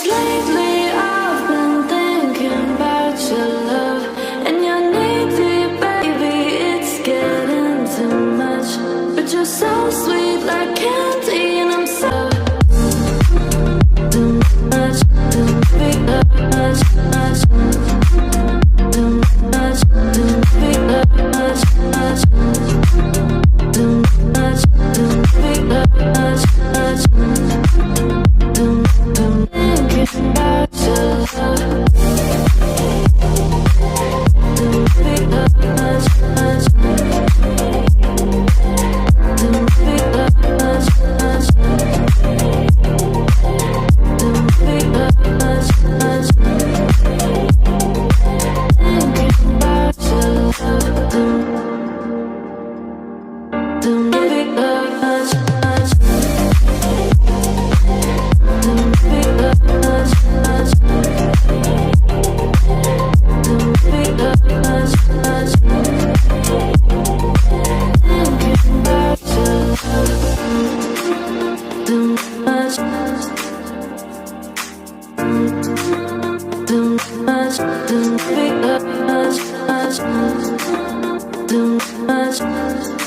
'Cause lately I've been thinking about your love and your needy baby. It's getting too much, but you're so sweet like candy, and I'm so too much, too big, much, much, too much, too big, much, much, too much, too big, much, much, thinking about your love, too big, much, much, too big, much, much, too big, much, much, thinking about your love, too big, much, much, too big, much, much, too big, much, much, thinking about your love, too much, too much, too big, much, much, too much.